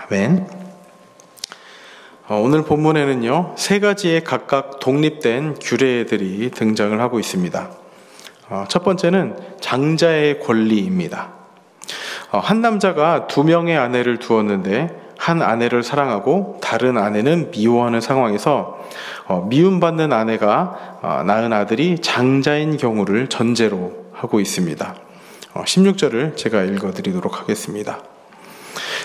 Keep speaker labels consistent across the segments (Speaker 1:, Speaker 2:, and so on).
Speaker 1: 아멘. 오늘 본문에는요, 세 가지의 각각 독립된 규례들이 등장을 하고 있습니다. 첫 번째는 장자의 권리입니다. 한 남자가 두 명의 아내를 두었는데 한 아내를 사랑하고 다른 아내는 미워하는 상황에서 미움받는 아내가 낳은 아들이 장자인 경우를 전제로 하고 있습니다. 16절을 제가 읽어드리도록 하겠습니다.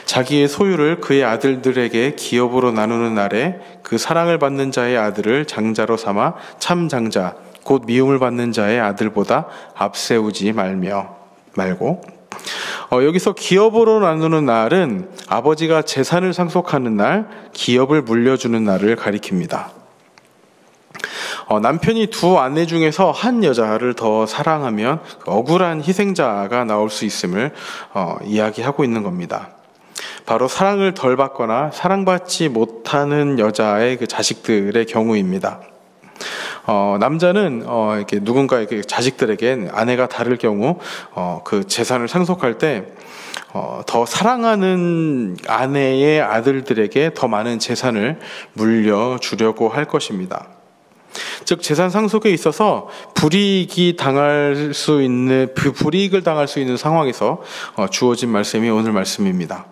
Speaker 1: 자기의 소유를 그의 아들들에게 기업으로 나누는 날에 그 사랑을 받는 자의 아들을 장자로 삼아 참 장자 곧 미움을 받는 자의 아들보다 앞세우지 말고 여기서 기업으로 나누는 날은 아버지가 재산을 상속하는 날, 기업을 물려주는 날을 가리킵니다. 남편이 두 아내 중에서 한 여자를 더 사랑하면 억울한 희생자가 나올 수 있음을 이야기하고 있는 겁니다. 바로 사랑을 덜 받거나 사랑받지 못하는 여자의 그 자식들의 경우입니다. 남자는 이렇게 누군가에게 자식들에게 아내가 다를 경우 그 재산을 상속할 때 더 사랑하는 아내의 아들들에게 더 많은 재산을 물려주려고 할 것입니다. 즉 재산 상속에 있어서 불이익을 당할 수 있는 상황에서 주어진 말씀이 오늘 말씀입니다.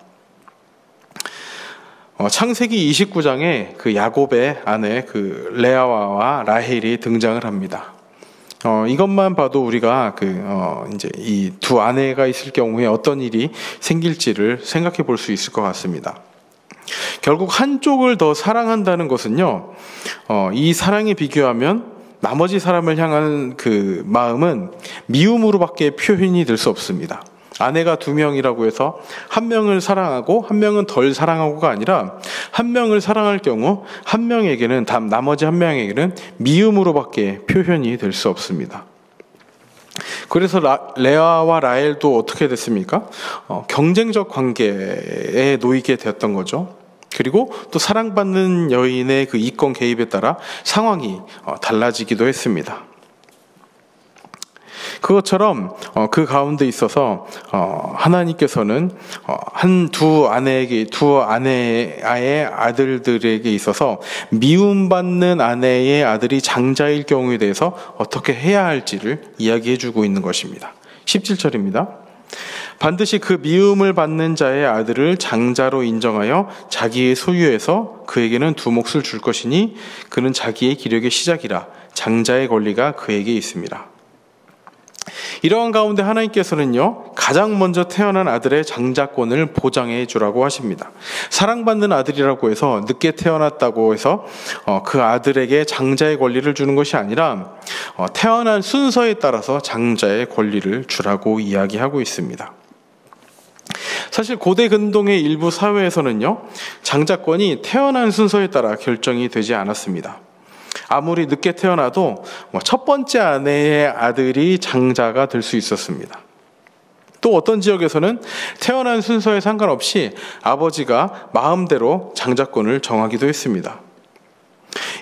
Speaker 1: 창세기 29장에 그 야곱의 아내 그 레아와 라헬이 등장을 합니다. 이것만 봐도 우리가 이제 이 두 아내가 있을 경우에 어떤 일이 생길지를 생각해 볼 수 있을 것 같습니다. 결국 한쪽을 더 사랑한다는 것은요, 이 사랑에 비교하면 나머지 사람을 향한 그 마음은 미움으로밖에 표현이 될 수 없습니다. 아내가 두 명이라고 해서 한 명을 사랑하고 한 명은 덜 사랑하고가 아니라 한 명을 사랑할 경우 한 명에게는 나머지 한 명에게는 미움으로밖에 표현이 될 수 없습니다. 그래서 레아와 라헬도 어떻게 됐습니까? 경쟁적 관계에 놓이게 되었던 거죠. 그리고 또 사랑받는 여인의 그 이권 개입에 따라 상황이 달라지기도 했습니다. 그것처럼 그 가운데 있어서 하나님께서는 두 아내의 아들들에게 있어서 미움받는 아내의 아들이 장자일 경우에 대해서 어떻게 해야 할지를 이야기해주고 있는 것입니다. 17절입니다. 반드시 그 미움을 받는 자의 아들을 장자로 인정하여 자기의 소유에서 그에게는 두 몫을 줄 것이니 그는 자기의 기력의 시작이라 장자의 권리가 그에게 있습니다. 이러한 가운데 하나님께서는요, 가장 먼저 태어난 아들의 장자권을 보장해 주라고 하십니다. 사랑받는 아들이라고 해서 늦게 태어났다고 해서 그 아들에게 장자의 권리를 주는 것이 아니라 태어난 순서에 따라서 장자의 권리를 주라고 이야기하고 있습니다. 사실 고대 근동의 일부 사회에서는요, 장자권이 태어난 순서에 따라 결정이 되지 않았습니다. 아무리 늦게 태어나도 첫 번째 아내의 아들이 장자가 될 수 있었습니다. 또 어떤 지역에서는 태어난 순서에 상관없이 아버지가 마음대로 장자권을 정하기도 했습니다.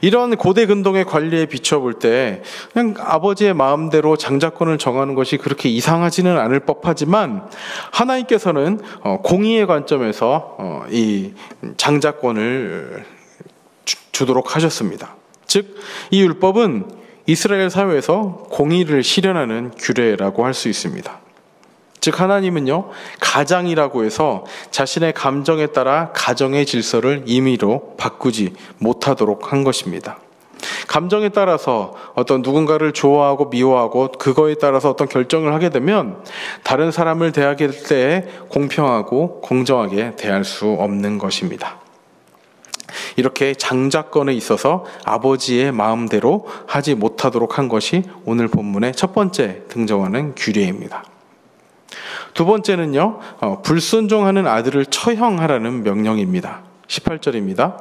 Speaker 1: 이런 고대 근동의 관리에 비춰볼 때 그냥 아버지의 마음대로 장자권을 정하는 것이 그렇게 이상하지는 않을 법하지만 하나님께서는 공의의 관점에서 이 장자권을 주도록 하셨습니다. 즉, 이 율법은 이스라엘 사회에서 공의를 실현하는 규례라고 할 수 있습니다. 즉, 하나님은요, 가장이라고 해서 자신의 감정에 따라 가정의 질서를 임의로 바꾸지 못하도록 한 것입니다. 감정에 따라서 어떤 누군가를 좋아하고 미워하고 그거에 따라서 어떤 결정을 하게 되면 다른 사람을 대할 때 공평하고 공정하게 대할 수 없는 것입니다. 이렇게 장자권에 있어서 아버지의 마음대로 하지 못하도록 한 것이 오늘 본문의 첫 번째 등장하는 규례입니다. 두 번째는요, 불순종하는 아들을 처형하라는 명령입니다. 18절입니다.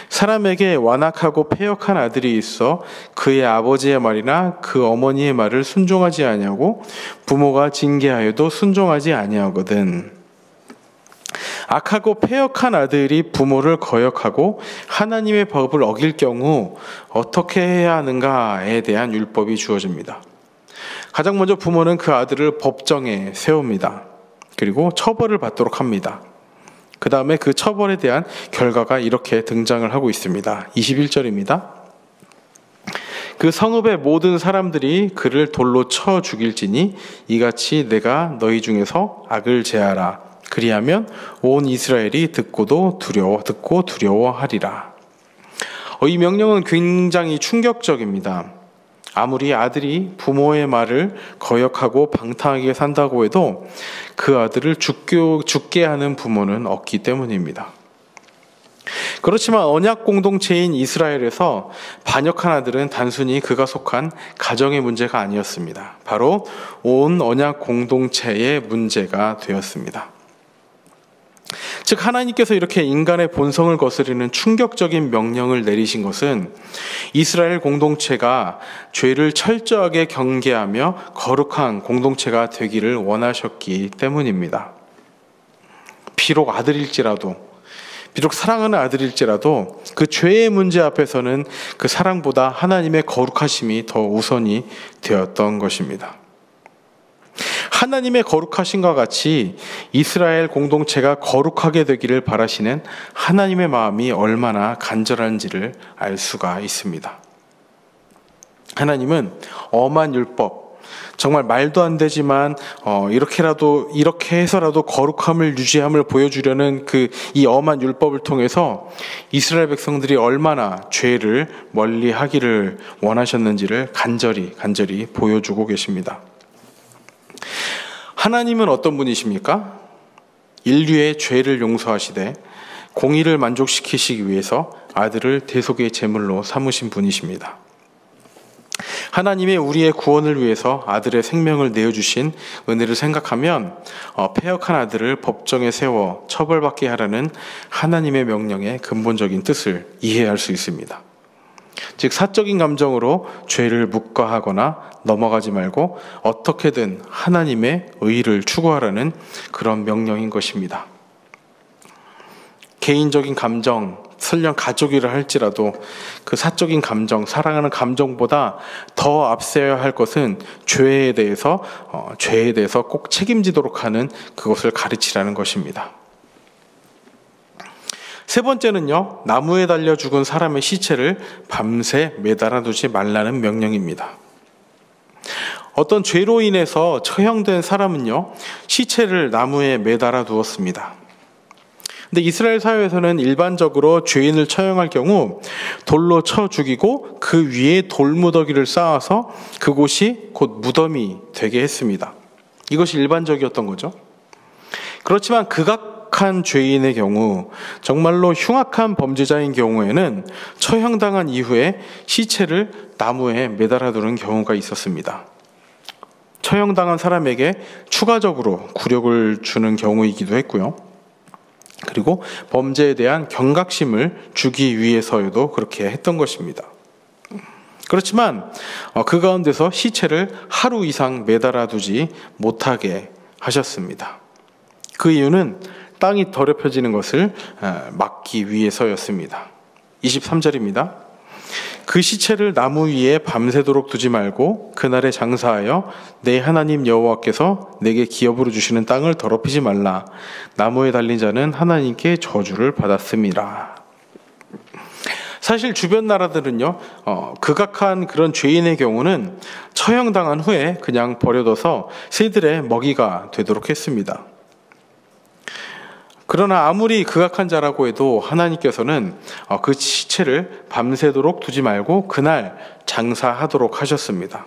Speaker 1: 사람에게 완악하고 패역한 아들이 있어 그의 아버지의 말이나 그 어머니의 말을 순종하지 아니하고 부모가 징계하여도 순종하지 아니하거든. 악하고 패역한 아들이 부모를 거역하고 하나님의 법을 어길 경우 어떻게 해야 하는가에 대한 율법이 주어집니다. 가장 먼저 부모는 그 아들을 법정에 세웁니다. 그리고 처벌을 받도록 합니다. 그 다음에 그 처벌에 대한 결과가 이렇게 등장을 하고 있습니다. 21절입니다. 그 성읍의 모든 사람들이 그를 돌로 쳐 죽일지니 이같이 내가 너희 중에서 악을 제하라. 그리하면 온 이스라엘이 듣고 두려워하리라. 이 명령은 굉장히 충격적입니다. 아무리 아들이 부모의 말을 거역하고 방탕하게 산다고 해도 그 아들을 죽게 하는 부모는 없기 때문입니다. 그렇지만 언약 공동체인 이스라엘에서 반역한 아들은 단순히 그가 속한 가정의 문제가 아니었습니다. 바로 온 언약 공동체의 문제가 되었습니다. 즉 하나님께서 이렇게 인간의 본성을 거스르는 충격적인 명령을 내리신 것은 이스라엘 공동체가 죄를 철저하게 경계하며 거룩한 공동체가 되기를 원하셨기 때문입니다. 비록 사랑하는 아들일지라도 그 죄의 문제 앞에서는 그 사랑보다 하나님의 거룩하심이 더 우선이 되었던 것입니다. 하나님의 거룩하심과 같이 이스라엘 공동체가 거룩하게 되기를 바라시는 하나님의 마음이 얼마나 간절한지를 알 수가 있습니다. 하나님은 엄한 율법, 정말 말도 안 되지만 이렇게 해서라도 거룩함을 유지함을 보여주려는 이 엄한 율법을 통해서 이스라엘 백성들이 얼마나 죄를 멀리하기를 원하셨는지를 간절히 보여주고 계십니다. 하나님은 어떤 분이십니까? 인류의 죄를 용서하시되 공의를 만족시키시기 위해서 아들을 대속의 제물로 삼으신 분이십니다. 하나님의 우리의 구원을 위해서 아들의 생명을 내어주신 은혜를 생각하면 패역한 아들을 법정에 세워 처벌받게 하라는 하나님의 명령의 근본적인 뜻을 이해할 수 있습니다. 즉 사적인 감정으로 죄를 묵과하거나 넘어가지 말고 어떻게든 하나님의 의를 추구하라는 그런 명령인 것입니다. 개인적인 감정, 설령 가족이라 할지라도 그 사적인 감정, 사랑하는 감정보다 더 앞세워야 할 것은 죄에 대해서 꼭 책임지도록 하는 그것을 가르치라는 것입니다. 세 번째는요, 나무에 달려 죽은 사람의 시체를 밤새 매달아 두지 말라는 명령입니다. 어떤 죄로 인해서 처형된 사람은요, 시체를 나무에 매달아 두었습니다. 근데 이스라엘 사회에서는 일반적으로 죄인을 처형할 경우 돌로 쳐 죽이고 그 위에 돌무더기를 쌓아서 그곳이 곧 무덤이 되게 했습니다. 이것이 일반적이었던 거죠. 그렇지만 극악한 죄인의 경우, 정말로 흉악한 범죄자인 경우에는 처형당한 이후에 시체를 나무에 매달아 두는 경우가 있었습니다. 처형당한 사람에게 추가적으로 굴욕을 주는 경우이기도 했고요. 그리고 범죄에 대한 경각심을 주기 위해서도 그렇게 했던 것입니다. 그렇지만 그 가운데서 시체를 하루 이상 매달아 두지 못하게 하셨습니다. 그 이유는 땅이 더럽혀지는 것을 막기 위해서였습니다. 23절입니다. 그 시체를 나무 위에 밤새도록 두지 말고 그날에 장사하여 내 하나님 여호와께서 내게 기업으로 주시는 땅을 더럽히지 말라. 나무에 달린 자는 하나님께 저주를 받았음이라. 사실 주변 나라들은요, 극악한 그런 죄인의 경우는 처형당한 후에 그냥 버려둬서 새들의 먹이가 되도록 했습니다. 그러나 아무리 극악한 자라고 해도 하나님께서는 그 시체를 밤새도록 두지 말고 그날 장사하도록 하셨습니다.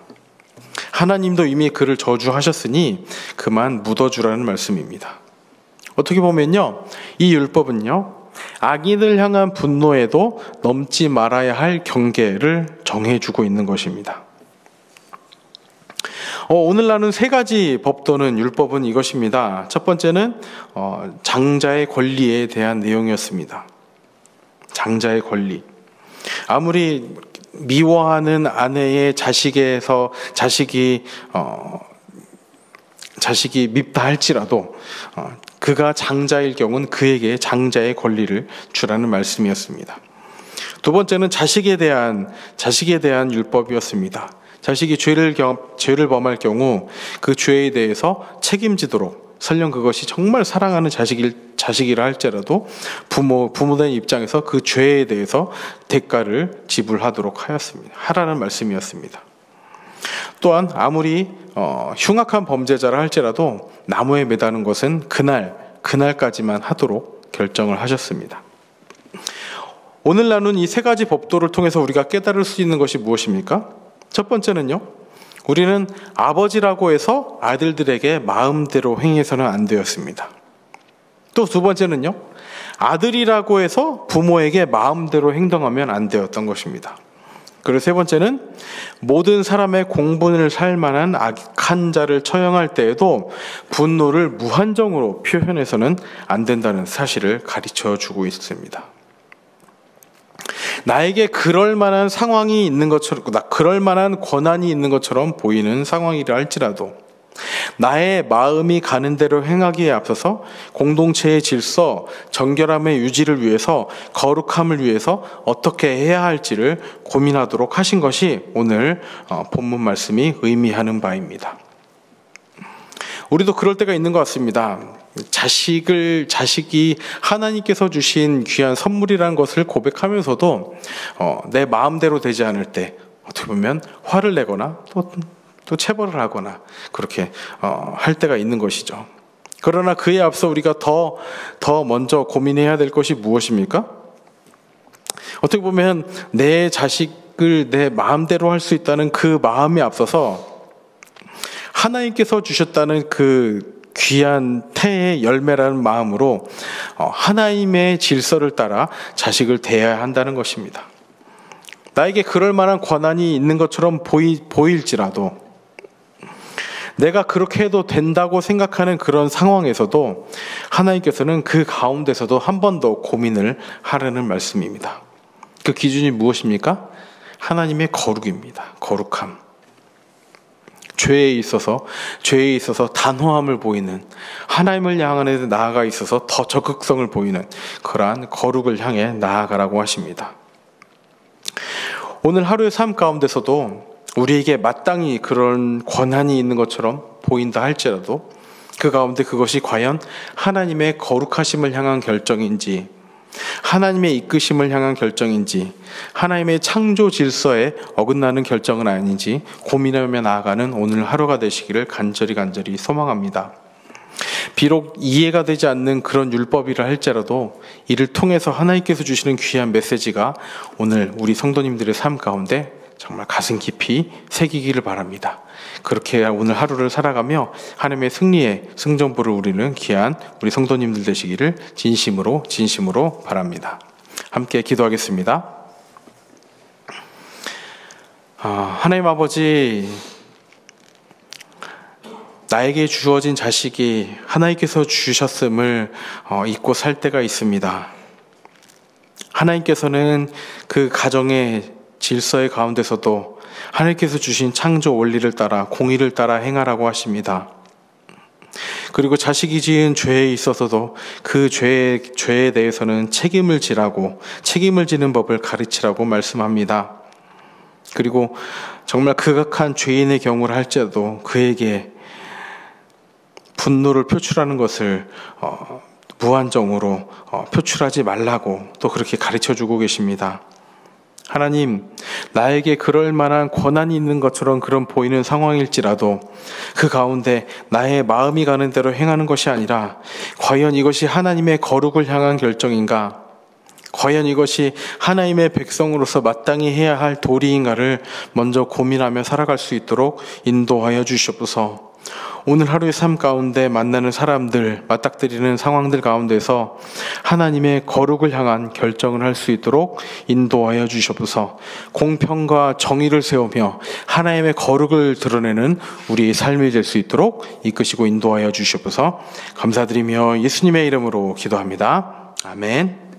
Speaker 1: 하나님도 이미 그를 저주하셨으니 그만 묻어주라는 말씀입니다. 어떻게 보면요, 이 율법은요, 악인을 향한 분노에도 넘지 말아야 할 경계를 정해주고 있는 것입니다. 오늘 나눈 세 가지 법도는 율법은 이것입니다. 첫 번째는 장자의 권리에 대한 내용이었습니다. 장자의 권리. 아무리 미워하는 아내의 자식이 밉다 할지라도 그가 장자일 경우는 그에게 장자의 권리를 주라는 말씀이었습니다. 두 번째는 자식에 대한 율법이었습니다. 자식이 죄를 범할 경우 그 죄에 대해서 책임지도록, 설령 그것이 정말 사랑하는 자식이라 할지라도 부모된 입장에서 그 죄에 대해서 대가를 지불하도록 하라는 말씀이었습니다. 또한 아무리 흉악한 범죄자라 할지라도 나무에 매다는 것은 그날까지만 하도록 결정을 하셨습니다. 오늘 나눈 이 세 가지 법도를 통해서 우리가 깨달을 수 있는 것이 무엇입니까? 첫 번째는요, 우리는 아버지라고 해서 아들들에게 마음대로 행해서는 안 되었습니다. 또 두 번째는요, 아들이라고 해서 부모에게 마음대로 행동하면 안 되었던 것입니다. 그리고 세 번째는 모든 사람의 공분을 살 만한 악한 자를 처형할 때에도 분노를 무한정으로 표현해서는 안 된다는 사실을 가르쳐 주고 있습니다. 나에게 그럴 만한 상황이 있는 것처럼, 그럴 만한 권한이 있는 것처럼 보이는 상황이라 할지라도 나의 마음이 가는 대로 행하기에 앞서서 공동체의 질서, 정결함의 유지를 위해서, 거룩함을 위해서 어떻게 해야 할지를 고민하도록 하신 것이 오늘 본문 말씀이 의미하는 바입니다. 우리도 그럴 때가 있는 것 같습니다. 자식이 하나님께서 주신 귀한 선물이라는 것을 고백하면서도 내 마음대로 되지 않을 때 어떻게 보면 화를 내거나 또 체벌을 하거나 그렇게 할 때가 있는 것이죠. 그러나 그에 앞서 우리가 더 먼저 고민해야 될 것이 무엇입니까? 어떻게 보면 내 자식을 내 마음대로 할 수 있다는 그 마음에 앞서서 하나님께서 주셨다는 그 귀한 태의 열매라는 마음으로 하나님의 질서를 따라 자식을 대해야 한다는 것입니다. 나에게 그럴 만한 권한이 있는 것처럼 보일지라도 내가 그렇게 해도 된다고 생각하는 그런 상황에서도 하나님께서는 그 가운데서도 한 번 더 고민을 하라는 말씀입니다. 그 기준이 무엇입니까? 하나님의 거룩입니다. 거룩함. 죄에 있어서 단호함을 보이는, 하나님을 향해 나아가 있어서 더 적극성을 보이는 그러한 거룩을 향해 나아가라고 하십니다. 오늘 하루의 삶 가운데서도 우리에게 마땅히 그런 권한이 있는 것처럼 보인다 할지라도 그 가운데 그것이 과연 하나님의 거룩하심을 향한 결정인지, 하나님의 이끄심을 향한 결정인지, 하나님의 창조 질서에 어긋나는 결정은 아닌지 고민하며 나아가는 오늘 하루가 되시기를 간절히 소망합니다. 비록 이해가 되지 않는 그런 율법이라 할지라도 이를 통해서 하나님께서 주시는 귀한 메시지가 오늘 우리 성도님들의 삶 가운데 정말 가슴 깊이 새기기를 바랍니다. 그렇게 오늘 하루를 살아가며 하나님의 승리의 승전보를 우리는 귀한 우리 성도님들 되시기를 진심으로 바랍니다. 함께 기도하겠습니다. 하나님 아버지, 나에게 주어진 자식이 하나님께서 주셨음을 잊고 살 때가 있습니다. 하나님께서는 그 가정의 질서의 가운데서도 하나님께서 주신 창조 원리를 따라 공의를 따라 행하라고 하십니다. 그리고 자식이 지은 죄에 있어서도 그 죄에 대해서는 책임을 지는 법을 가르치라고 말씀합니다. 그리고 정말 극악한 죄인의 경우를 할지라도 그에게 분노를 표출하는 것을 무한정으로 표출하지 말라고 또 그렇게 가르쳐주고 계십니다. 하나님, 나에게 그럴 만한 권한이 있는 것처럼 그런 보이는 상황일지라도 그 가운데 나의 마음이 가는 대로 행하는 것이 아니라 과연 이것이 하나님의 거룩을 향한 결정인가? 과연 이것이 하나님의 백성으로서 마땅히 해야 할 도리인가를 먼저 고민하며 살아갈 수 있도록 인도하여 주시옵소서. 오늘 하루의 삶 가운데 만나는 사람들, 맞닥뜨리는 상황들 가운데서 하나님의 거룩을 향한 결정을 할 수 있도록 인도하여 주시옵소서. 공평과 정의를 세우며 하나님의 거룩을 드러내는 우리의 삶이 될 수 있도록 이끄시고 인도하여 주시옵소서. 감사드리며 예수님의 이름으로 기도합니다. 아멘.